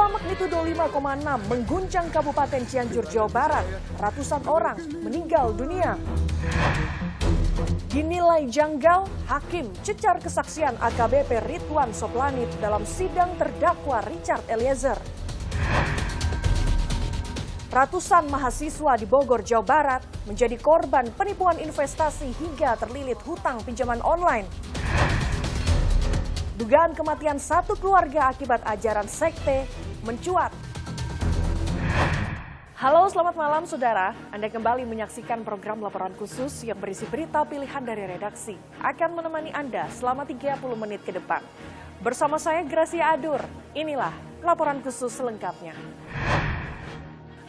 Gempa magnitudo 5,6 mengguncang Kabupaten Cianjur, Jawa Barat. Ratusan orang meninggal dunia. Dinilai janggal, hakim cecar kesaksian AKBP Ridwan Soplanit dalam sidang terdakwa Richard Eliezer. Ratusan mahasiswa di Bogor, Jawa Barat menjadi korban penipuan investasi hingga terlilit hutang pinjaman online. Dugaan kematian satu keluarga akibat ajaran sekte mencuat. Halo, selamat malam saudara. Anda kembali menyaksikan program Laporan Khusus yang berisi berita pilihan dari redaksi. Akan menemani Anda selama 30 menit ke depan. Bersama saya Gracia Adur, inilah Laporan Khusus selengkapnya.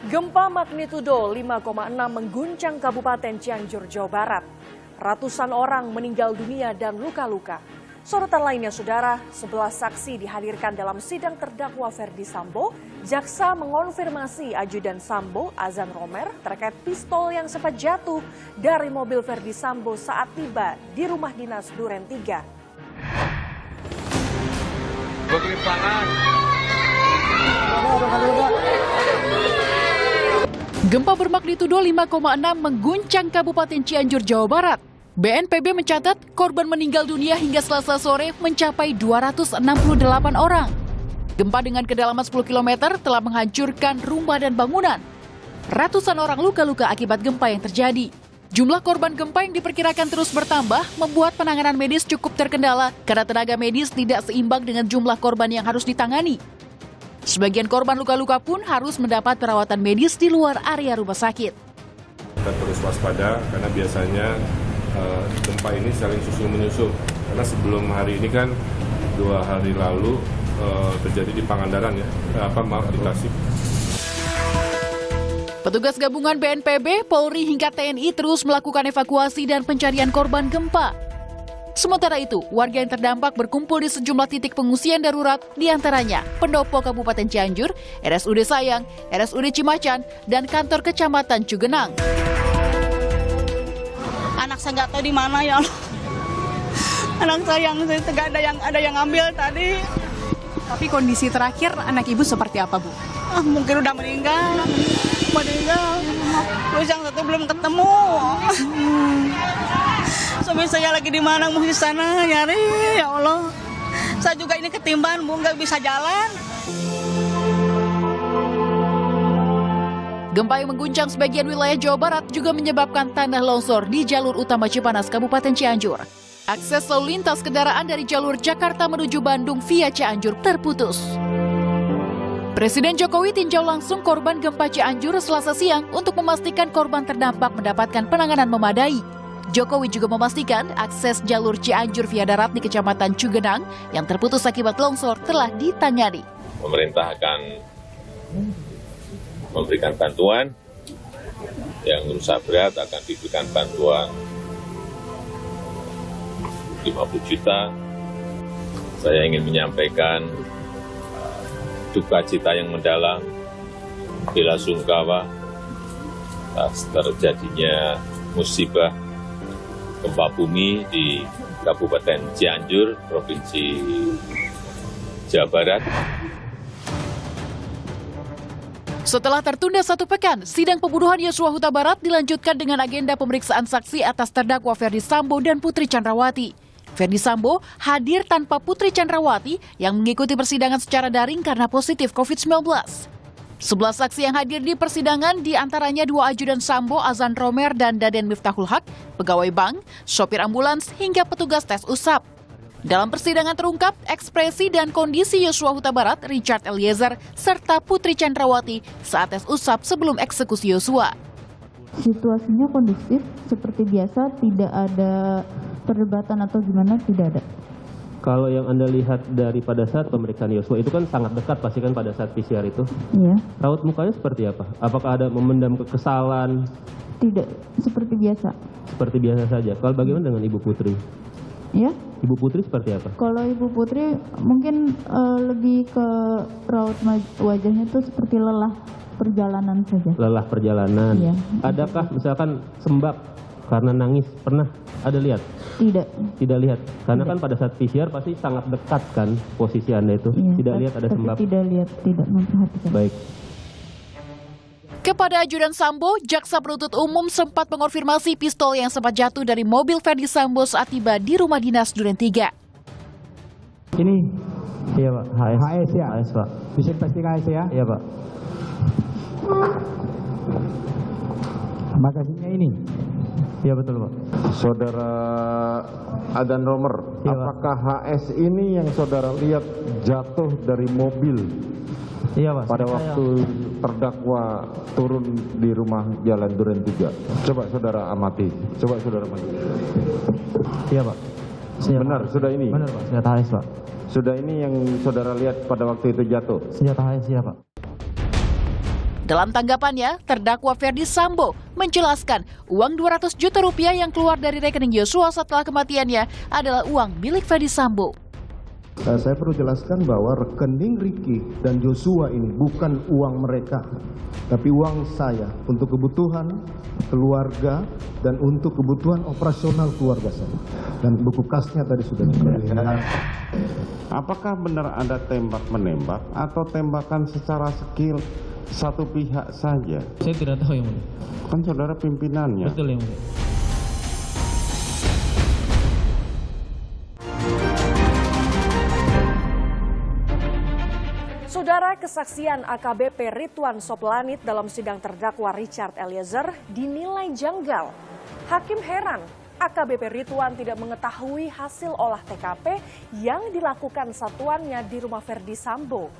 Gempa magnitudo 5,6 mengguncang Kabupaten Cianjur, Jawa Barat. Ratusan orang meninggal dunia dan luka-luka. Sorotan lainnya saudara, 11 saksi dihadirkan dalam sidang terdakwa Ferdi Sambo. Jaksa mengonfirmasi ajudan Sambo, Azan Romer, terkait pistol yang sempat jatuh dari mobil Ferdi Sambo saat tiba di rumah dinas Duren 3. Gempa bermagnitudo 5,6 mengguncang Kabupaten Cianjur, Jawa Barat. BNPB mencatat korban meninggal dunia hingga Selasa sore mencapai 268 orang. Gempa dengan kedalaman 10 km telah menghancurkan rumah dan bangunan. Ratusan orang luka-luka akibat gempa yang terjadi. Jumlah korban gempa yang diperkirakan terus bertambah membuat penanganan medis cukup terkendala karena tenaga medis tidak seimbang dengan jumlah korban yang harus ditangani. Sebagian korban luka-luka pun harus mendapat perawatan medis di luar area rumah sakit. Kita terus waspada karena biasanya gempa ini saling susul-menyusul. Karena sebelum hari ini kan 2 hari lalu terjadi di Pangandaran ya, di Tasik. Petugas gabungan BNPB, Polri hingga TNI terus melakukan evakuasi dan pencarian korban gempa. Sementara itu, warga yang terdampak berkumpul di sejumlah titik pengungsian darurat, diantaranya Pendopo Kabupaten Cianjur, RSUD Sayang, RSUD Cimacan, dan kantor Kecamatan Cugenang. Anak saya nggak tahu di mana ya Allah. Anak saya yang tidak ada yang ambil tadi. Tapi kondisi terakhir anak ibu seperti apa, Bu? Mungkin udah meninggal. Terus yang satu belum ketemu. Suami saya lagi di mana? Mau di sana nyari, ya Allah. Saya juga ini ketimban, Bu, nggak bisa jalan. Gempa yang mengguncang sebagian wilayah Jawa Barat juga menyebabkan tanah longsor di jalur utama Cipanas, Kabupaten Cianjur. Akses lalu lintas kendaraan dari jalur Jakarta menuju Bandung via Cianjur terputus. Presiden Jokowi tinjau langsung korban gempa Cianjur Selasa siang untuk memastikan korban terdampak mendapatkan penanganan memadai. Jokowi juga memastikan akses jalur Cianjur via darat di Kecamatan Cugenang yang terputus akibat longsor telah ditangani. Pemerintah akan memberikan bantuan, yang rusak berat akan diberikan bantuan 50 juta. Saya ingin menyampaikan duka cita yang mendalam, bela sungkawa atas terjadinya musibah gempa bumi di Kabupaten Cianjur, Provinsi Jawa Barat. Setelah tertunda 1 pekan, sidang pembunuhan Yosua Huta Barat dilanjutkan dengan agenda pemeriksaan saksi atas terdakwa Ferdi Sambo dan Putri Chandrawati. Ferdi Sambo hadir tanpa Putri Chandrawati yang mengikuti persidangan secara daring karena positif COVID-19. 11 saksi yang hadir di persidangan diantaranya 2 ajudan Sambo, Azan Romer dan Daden Miftahul Haq, pegawai bank, sopir ambulans hingga petugas tes usap. Dalam persidangan terungkap ekspresi dan kondisi Yosua Huta Barat, Richard Eliezer, serta Putri Chandrawati saat tes usap sebelum eksekusi Yosua. Situasinya kondusif, seperti biasa, tidak ada perdebatan atau gimana, tidak ada. Kalau yang Anda lihat dari pada saat pemeriksaan Yosua itu kan sangat dekat pasti kan pada saat PCR itu? Iya. Raut mukanya seperti apa? Apakah ada memendam kekesalan? Tidak, seperti biasa. Seperti biasa saja. Kalau bagaimana dengan Ibu Putri? Ya. Ibu Putri seperti apa? Kalau Ibu Putri mungkin lebih ke raut wajahnya tuh seperti lelah perjalanan saja. Lelah perjalanan. Iya. Adakah misalkan sembab karena nangis? Pernah ada lihat? Tidak. Tidak lihat, karena kan pada saat PCR pasti sangat dekat kan posisi Anda itu. Iya, Tidak lihat ada tapi sembab. tidak lihat, tidak memperhatikan. Baik. Kepada ajudan Sambo, jaksa penuntut umum sempat mengonfirmasi pistol yang sempat jatuh dari mobil Ferdi Sambo saat tiba di rumah dinas Duren 3. Ini Iya Pak, HS ya? HS Pak. Bisa dipastikan HS ya? Iya Pak. Makasihnya ini. Iya betul Pak. Saudara Adan Romer, Iya, Pak. apakah HS ini yang saudara lihat jatuh dari mobil Iya Pak. pada waktu terdakwa turun di rumah Jalan Duren 3? Coba saudara amati, coba saudara amati. Iya Pak. Benar, sudah ini? Benar Pak, senjata HS Pak. Sudah ini yang saudara lihat pada waktu itu jatuh? Senjata HS ya Pak. Dalam tanggapannya, terdakwa Ferdi Sambo menjelaskan uang 200 juta rupiah yang keluar dari rekening Yosua setelah kematiannya adalah uang milik Ferdi Sambo. Saya perlu jelaskan bahwa rekening Ricky dan Joshua ini bukan uang mereka, tapi uang saya untuk kebutuhan keluarga dan untuk kebutuhan operasional keluarga saya. Dan buku kasnya tadi sudah dilihat. Apakah benar ada tembak-menembak atau tembakan secara skill satu pihak saja? Saya tidak tahu yang mulia. Kan saudara pimpinannya. Betul yang mulia. Saudara, kesaksian AKBP Ridwan Soplanit dalam sidang terdakwa Richard Eliezer dinilai janggal. Hakim heran, AKBP Ridwan tidak mengetahui hasil olah TKP yang dilakukan satuannya di rumah Ferdi Sambo.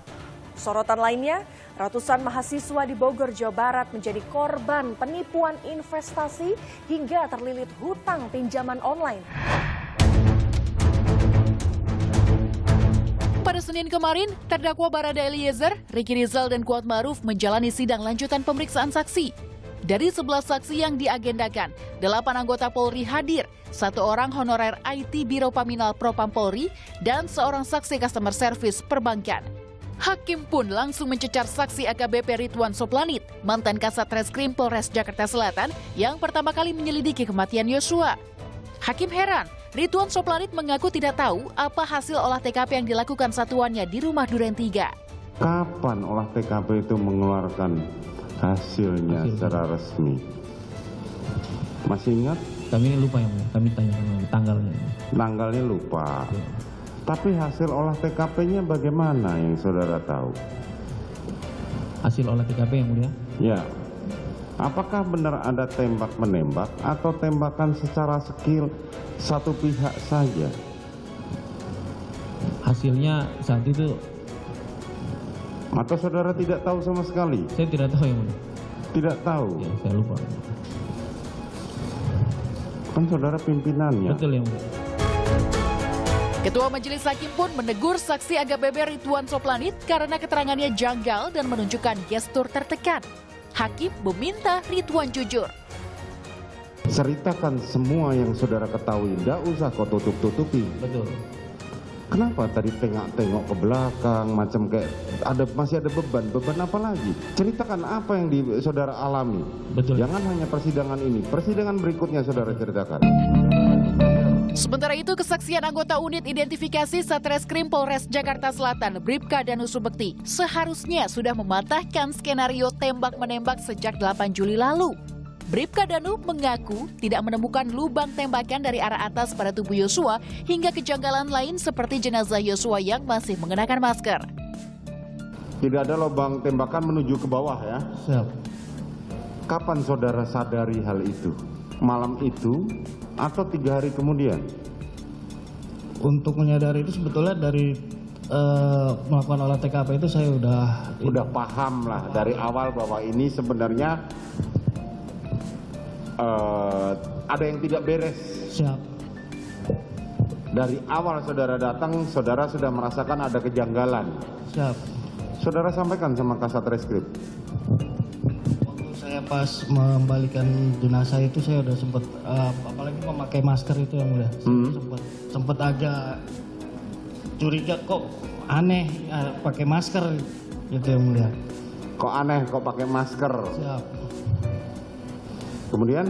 Sorotan lainnya, ratusan mahasiswa di Bogor, Jawa Barat menjadi korban penipuan investasi hingga terlilit hutang pinjaman online. Pada Senin kemarin, terdakwa Barada Eliezer, Ricky Rizal, dan Kuat Maruf menjalani sidang lanjutan pemeriksaan saksi. Dari 11 saksi yang diagendakan, 8 anggota Polri hadir, 1 orang honorer IT Biro Paminal Propam Polri, dan 1 saksi customer service perbankan. Hakim pun langsung mencecar saksi AKBP Ridwan Soplanit, mantan Kasat Reskrim Polres Jakarta Selatan yang pertama kali menyelidiki kematian Yosua. Hakim heran, Ridwan Soplanit mengaku tidak tahu apa hasil olah TKP yang dilakukan satuannya di rumah Duren 3. Kapan olah TKP itu mengeluarkan hasilnya secara resmi? Masih ingat? Kami lupa yang mulia. Kami tanya tanggalnya. Tanggalnya lupa. Tapi hasil olah TKP-nya bagaimana yang saudara tahu? Hasil olah TKP yang mulia? Ya. Apakah benar ada tembak-menembak atau tembakan secara skill satu pihak saja? Hasilnya saat itu Atau saudara tidak tahu sama sekali? saya tidak tahu yang mulia. Tidak tahu? Ya, saya lupa. Kan saudara pimpinannya. Betul yang mulia. Ketua Majelis Hakim pun menegur saksi AKBP Ridwan Soplanit karena keterangannya janggal dan menunjukkan gestur tertekan. Hakim meminta Ridwan jujur. Ceritakan semua yang saudara ketahui, tidak usah kau tutup-tutupi. Betul. Kenapa tadi tengok-tengok ke belakang, macam kayak masih ada beban apa lagi? Ceritakan apa yang saudara alami. Betul. Jangan hanya persidangan ini, persidangan berikutnya saudara ceritakan. Sementara itu, kesaksian anggota unit identifikasi Satreskrim Polres Jakarta Selatan, Bribka Danu Subekti, seharusnya sudah mematahkan skenario tembak-menembak sejak 8 Juli lalu. Bribka Danu mengaku tidak menemukan lubang tembakan dari arah atas pada tubuh Yosua hingga kejanggalan lain seperti jenazah Yosua yang masih mengenakan masker. Tidak ada lubang tembakan menuju ke bawah ya? Siap. Kapan saudara sadari hal itu? Malam itu atau 3 hari kemudian? Untuk menyadari itu sebetulnya dari melakukan olah TKP itu saya udah paham lah dari awal bahwa ini sebenarnya ada yang tidak beres. siap. Dari awal saudara datang, saudara sudah merasakan ada kejanggalan. Siap. Saudara sampaikan sama Kasat Reskrim. Saya pas membalikan jenazah itu saya udah sempat apalagi memakai masker itu yang mulia. Sempat agak curiga kok aneh pakai masker gitu yang mulia. Kok aneh kok pakai masker? Siap. Kemudian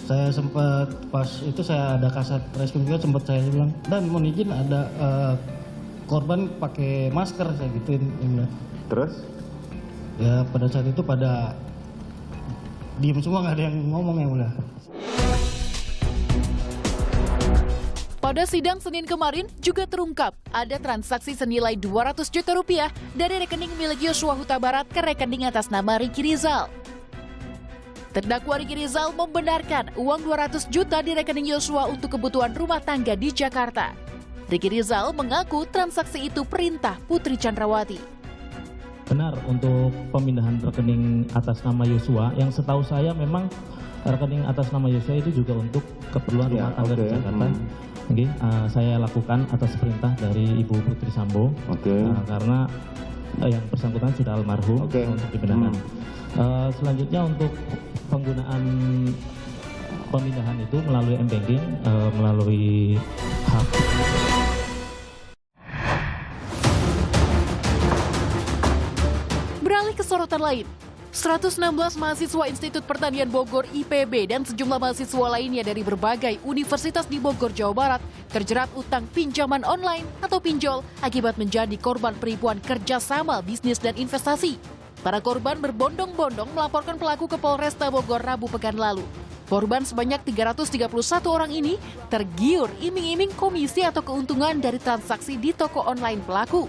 Saya sempat pas itu saya ada kasat respon juga, sempat saya bilang, dan mohon izin ada korban pakai masker, saya gituin. Terus? Ya pada saat itu pada diem semua, nggak ada yang ngomong yang mulia. Pada sidang Senin kemarin juga terungkap ada transaksi senilai 200 juta rupiah dari rekening milik Yosua Huta Barat ke rekening atas nama Ricky Rizal. Terdakwa Ricky Rizal membenarkan uang 200 juta di rekening Yosua untuk kebutuhan rumah tangga di Jakarta. Ricky Rizal mengaku transaksi itu perintah Putri Chandrawati. Benar, untuk pemindahan rekening atas nama Yosua, yang setahu saya memang rekening atas nama Yosua itu juga untuk keperluan rumah tangga di Jakarta. Saya lakukan atas perintah dari Ibu Putri Sambo, karena yang bersangkutan sudah almarhum untuk dipindahkan. Selanjutnya untuk penggunaan pemindahan itu melalui M-Banking, melalui hub. Beralih ke sorotan lain, 116 mahasiswa Institut Pertanian Bogor IPB dan sejumlah mahasiswa lainnya dari berbagai universitas di Bogor, Jawa Barat terjerat utang pinjaman online atau pinjol akibat menjadi korban penipuan kerjasama bisnis dan investasi. Para korban berbondong-bondong melaporkan pelaku ke Polresta Bogor Rabu pekan lalu. Korban sebanyak 331 orang ini tergiur iming-iming komisi atau keuntungan dari transaksi di toko online pelaku.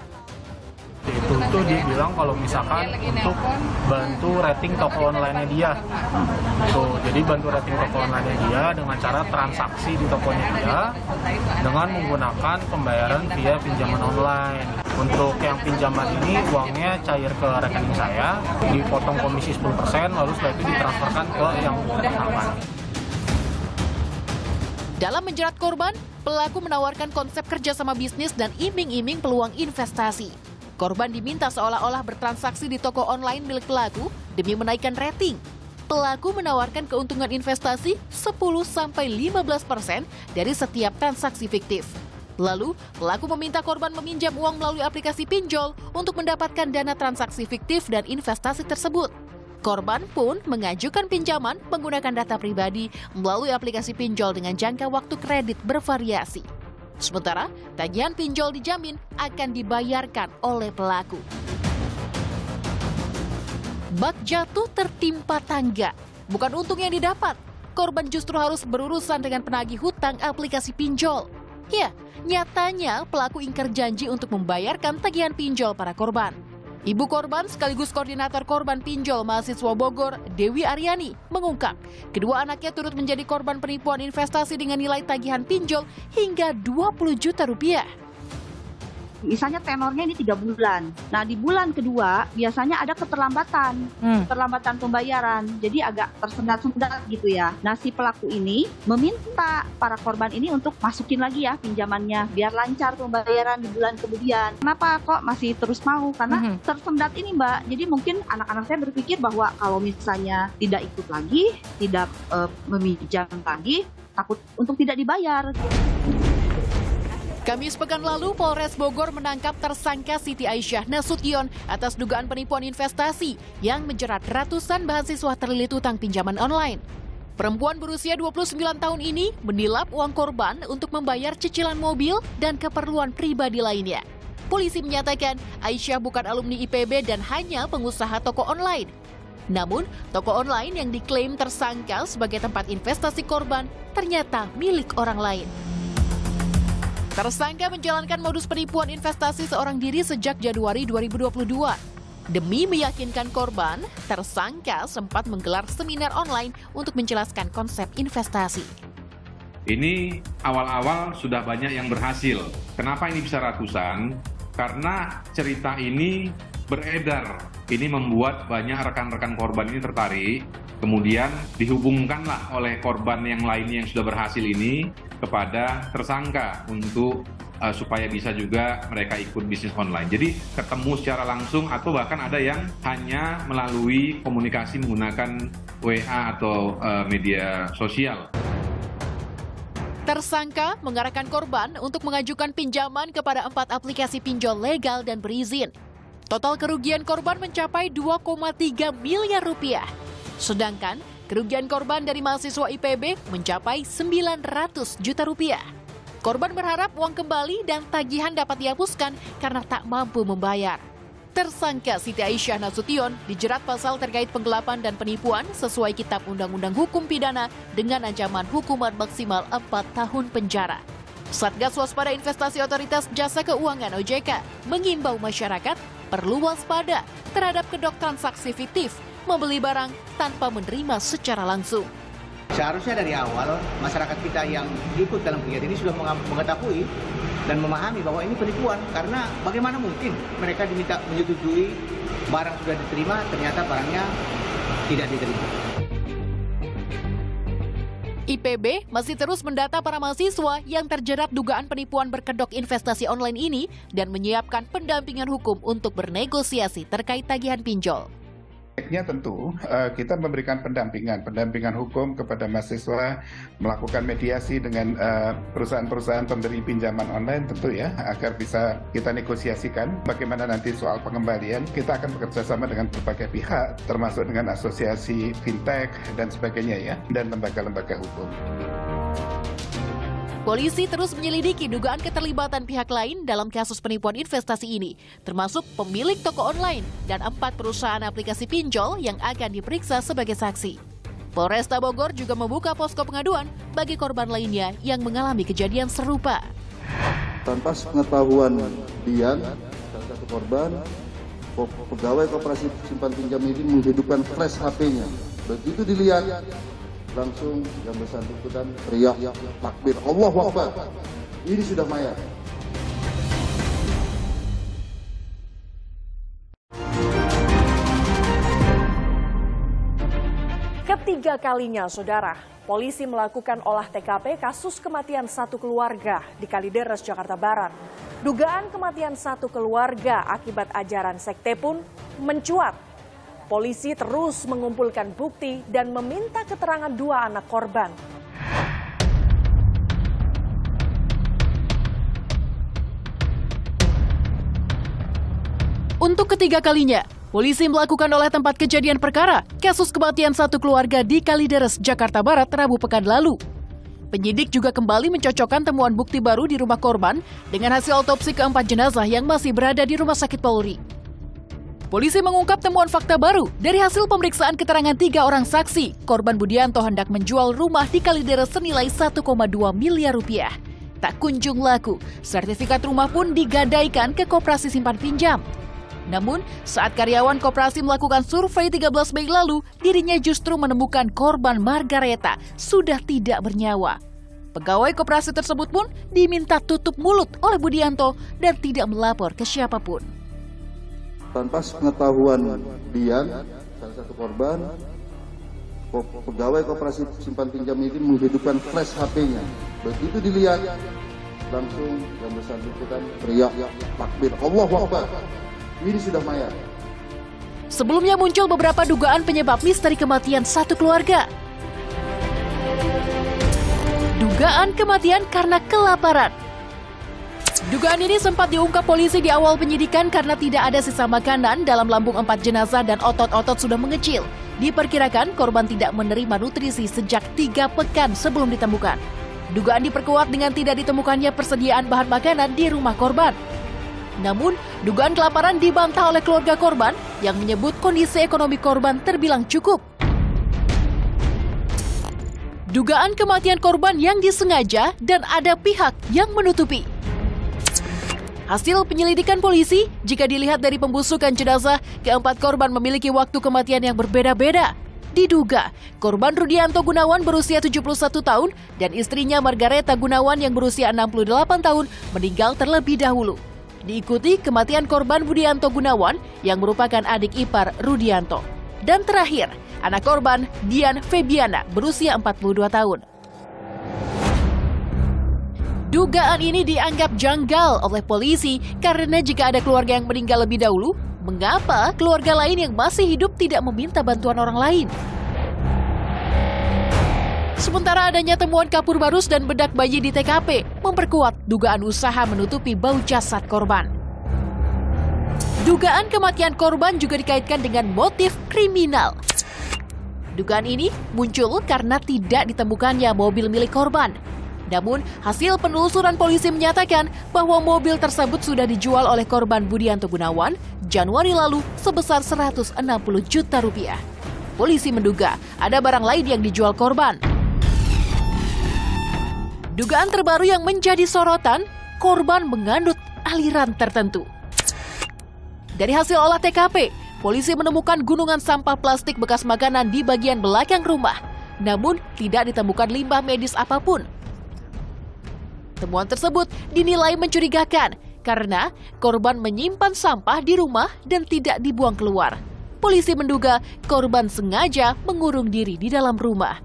Itu dibilang kalau misalkan untuk bantu rating toko online-nya dia. Jadi bantu rating toko online-nya dia dengan cara transaksi di tokonya dia dengan menggunakan pembayaran via pinjaman online. Untuk yang pinjaman ini uangnya cair ke rekening saya, dipotong komisi 10%, lalu setelah itu ditransferkan ke yang bersangkutan. Dalam menjerat korban, pelaku menawarkan konsep kerjasama bisnis dan iming-iming peluang investasi. Korban diminta seolah-olah bertransaksi di toko online milik pelaku demi menaikkan rating. Pelaku menawarkan keuntungan investasi 10-15% dari setiap transaksi fiktif. Lalu, pelaku meminta korban meminjam uang melalui aplikasi pinjol untuk mendapatkan dana transaksi fiktif dan investasi tersebut. Korban pun mengajukan pinjaman menggunakan data pribadi melalui aplikasi pinjol dengan jangka waktu kredit bervariasi. Sementara, tagihan pinjol dijamin akan dibayarkan oleh pelaku. Bak jatuh tertimpa tangga. Bukan untung yang didapat. Korban justru harus berurusan dengan penagih hutang aplikasi pinjol. Ya, nyatanya pelaku ingkar janji untuk membayarkan tagihan pinjol para korban. Ibu korban sekaligus koordinator korban pinjol mahasiswa Bogor, Dewi Aryani, mengungkap kedua anaknya turut menjadi korban penipuan investasi dengan nilai tagihan pinjol hingga 20 juta rupiah. Misalnya tenornya ini 3 bulan. Nah, di bulan kedua biasanya ada keterlambatan pembayaran. Jadi agak tersendat-sendat gitu ya. Nah, si pelaku ini meminta para korban ini untuk masukin lagi ya pinjamannya biar lancar pembayaran di bulan kemudian. Kenapa kok masih terus mau? Karena tersendat ini, Mbak. Jadi mungkin anak-anak saya berpikir bahwa kalau misalnya tidak ikut lagi, tidak meminjam lagi, takut untuk tidak dibayar. Kamis pekan lalu, Polres Bogor menangkap tersangka Siti Aisyah Nasution atas dugaan penipuan investasi yang menjerat ratusan mahasiswa terlilit utang pinjaman online. Perempuan berusia 29 tahun ini menilap uang korban untuk membayar cicilan mobil dan keperluan pribadi lainnya. Polisi menyatakan Aisyah bukan alumni IPB dan hanya pengusaha toko online. Namun, toko online yang diklaim tersangka sebagai tempat investasi korban ternyata milik orang lain. Tersangka menjalankan modus penipuan investasi seorang diri sejak Januari 2022. Demi meyakinkan korban, tersangka sempat menggelar seminar online untuk menjelaskan konsep investasi. Ini awal-awal sudah banyak yang berhasil. Kenapa ini bisa ratusan? Karena cerita ini beredar. Ini membuat banyak rekan-rekan korban ini tertarik. Kemudian dihubungkanlah oleh korban yang lainnya yang sudah berhasil ini kepada tersangka untuk supaya bisa juga mereka ikut bisnis online. Jadi ketemu secara langsung atau bahkan ada yang hanya melalui komunikasi menggunakan WA atau media sosial. Tersangka mengarahkan korban untuk mengajukan pinjaman kepada 4 aplikasi pinjol legal dan berizin. Total kerugian korban mencapai 2,3 miliar rupiah. Sedangkan Kerugian korban dari mahasiswa IPB mencapai 900 juta rupiah. Korban berharap uang kembali dan tagihan dapat dihapuskan karena tak mampu membayar. Tersangka Siti Aisyah Nasution dijerat pasal terkait penggelapan dan penipuan sesuai Kitab Undang-Undang Hukum Pidana dengan ancaman hukuman maksimal 4 tahun penjara. Satgas Waspada Investasi Otoritas Jasa Keuangan OJK mengimbau masyarakat perlu waspada terhadap kedok transaksi fiktif membeli barang tanpa menerima secara langsung. Seharusnya dari awal masyarakat kita yang ikut dalam kegiatan ini sudah mengetahui dan memahami bahwa ini penipuan, karena bagaimana mungkin mereka diminta menyetujui barang sudah diterima, ternyata barangnya tidak diterima. IPB masih terus mendata para mahasiswa yang terjerat dugaan penipuan berkedok investasi online ini dan menyiapkan pendampingan hukum untuk bernegosiasi terkait tagihan pinjol. Tentu kita memberikan pendampingan hukum kepada mahasiswa, melakukan mediasi dengan perusahaan-perusahaan pemberi pinjaman online tentu ya, agar bisa kita negosiasikan bagaimana nanti soal pengembalian. Kita akan bekerja sama dengan berbagai pihak, termasuk dengan asosiasi fintech dan sebagainya ya, dan lembaga-lembaga hukum. Polisi terus menyelidiki dugaan keterlibatan pihak lain dalam kasus penipuan investasi ini, termasuk pemilik toko online dan 4 perusahaan aplikasi pinjol yang akan diperiksa sebagai saksi. Polresta Bogor juga membuka posko pengaduan bagi korban lainnya yang mengalami kejadian serupa. Tanpa pengetahuan Dian, salah satu korban, pegawai koperasi simpan pinjam ini menghidupkan flash HP-nya. Begitu dilihat, langsung yang bersangkutan teriak takbir, Allahu Akbar. Ini sudah mayat. Ketiga kalinya, saudara, polisi melakukan olah TKP kasus kematian satu keluarga di Kalideres, Jakarta Barat. Dugaan kematian satu keluarga akibat ajaran sekte pun mencuat. Polisi terus mengumpulkan bukti dan meminta keterangan 2 anak korban. Untuk ketiga kalinya, polisi melakukan olah tempat kejadian perkara kasus kematian satu keluarga di Kalideres, Jakarta Barat, Rabu pekan lalu. Penyidik juga kembali mencocokkan temuan bukti baru di rumah korban dengan hasil otopsi ke-4 jenazah yang masih berada di Rumah Sakit Polri. Polisi mengungkap temuan fakta baru dari hasil pemeriksaan keterangan 3 orang saksi. Korban Budianto hendak menjual rumah di Kalideres senilai 1,2 miliar rupiah. Tak kunjung laku, sertifikat rumah pun digadaikan ke Koperasi Simpan Pinjam. Namun, saat karyawan koperasi melakukan survei 13 Mei lalu, dirinya justru menemukan korban Margareta sudah tidak bernyawa. Pegawai koperasi tersebut pun diminta tutup mulut oleh Budianto dan tidak melapor ke siapapun. Tanpa pengetahuan Dian, salah satu korban, pegawai koperasi simpan pinjam ini menghidupkan flash HP-nya. Begitu dilihat, langsung yang bersangkutan teriak takbir, Allahu Akbar. Ini sudah mayat. Sebelumnya muncul beberapa dugaan penyebab misteri kematian satu keluarga. Dugaan kematian karena kelaparan. Dugaan ini sempat diungkap polisi di awal penyidikan karena tidak ada sisa makanan dalam lambung 4 jenazah dan otot-otot sudah mengecil. Diperkirakan korban tidak menerima nutrisi sejak 3 pekan sebelum ditemukan. Dugaan diperkuat dengan tidak ditemukannya persediaan bahan makanan di rumah korban. Namun, dugaan kelaparan dibantah oleh keluarga korban yang menyebut kondisi ekonomi korban terbilang cukup. Dugaan kematian korban yang disengaja dan ada pihak yang menutupi. Hasil penyelidikan polisi, jika dilihat dari pembusukan jenazah, ke-4 korban memiliki waktu kematian yang berbeda-beda. Diduga, korban Rudianto Gunawan berusia 71 tahun dan istrinya Margareta Gunawan yang berusia 68 tahun meninggal terlebih dahulu. Diikuti kematian korban Budianto Gunawan yang merupakan adik ipar Rudianto. Dan terakhir, anak korban Dian Febiana berusia 42 tahun. Dugaan ini dianggap janggal oleh polisi karena jika ada keluarga yang meninggal lebih dahulu, mengapa keluarga lain yang masih hidup tidak meminta bantuan orang lain? Sementara adanya temuan kapur barus dan bedak bayi di TKP memperkuat dugaan usaha menutupi bau jasad korban. Dugaan kematian korban juga dikaitkan dengan motif kriminal. Dugaan ini muncul karena tidak ditemukannya mobil milik korban. Namun, hasil penelusuran polisi menyatakan bahwa mobil tersebut sudah dijual oleh korban Budianto Gunawan Januari lalu sebesar 160 juta rupiah. Polisi menduga ada barang lain yang dijual korban. Dugaan terbaru yang menjadi sorotan, korban mengandut aliran tertentu. Dari hasil olah TKP, polisi menemukan gunungan sampah plastik bekas makanan di bagian belakang rumah. Namun, tidak ditemukan limbah medis apapun. Temuan tersebut dinilai mencurigakan karena korban menyimpan sampah di rumah dan tidak dibuang keluar. Polisi menduga korban sengaja mengurung diri di dalam rumah.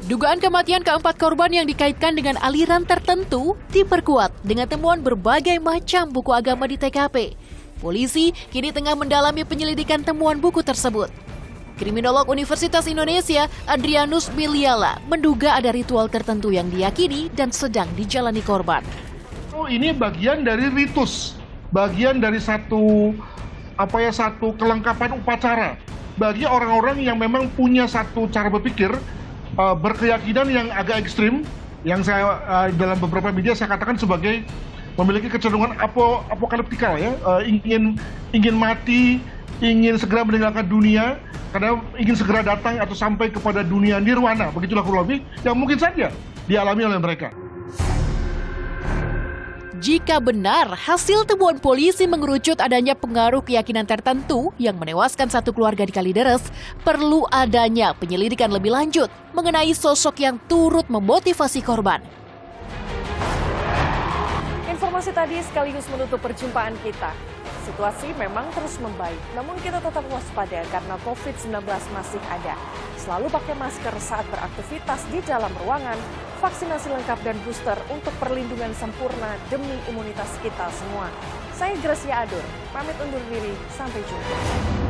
Dugaan kematian keempat korban yang dikaitkan dengan aliran tertentu diperkuat dengan temuan berbagai macam buku agama di TKP. Polisi kini tengah mendalami penyelidikan temuan buku tersebut. Kriminolog Universitas Indonesia Adrianus Miliala menduga ada ritual tertentu yang diyakini dan sedang dijalani korban. Ini bagian dari ritus, bagian dari satu kelengkapan upacara bagi orang-orang yang memang punya satu cara berpikir, berkeyakinan yang agak ekstrim, yang saya dalam beberapa media saya katakan sebagai memiliki kecenderungan apokaliptikal ya, ingin mati, ingin segera meninggalkan dunia karena ingin segera datang atau sampai kepada dunia nirwana, begitulah kurang lebih yang mungkin saja dialami oleh mereka. Jika benar hasil temuan polisi mengerucut adanya pengaruh keyakinan tertentu yang menewaskan satu keluarga di Kalideres, perlu adanya penyelidikan lebih lanjut mengenai sosok yang turut memotivasi korban. Informasi tadi sekaligus menutup perjumpaan kita. Situasi memang terus membaik, namun kita tetap waspada karena COVID-19 masih ada. Selalu pakai masker saat beraktivitas di dalam ruangan, vaksinasi lengkap dan booster untuk perlindungan sempurna demi imunitas kita semua. Saya Gracia Adur, pamit undur diri, sampai jumpa.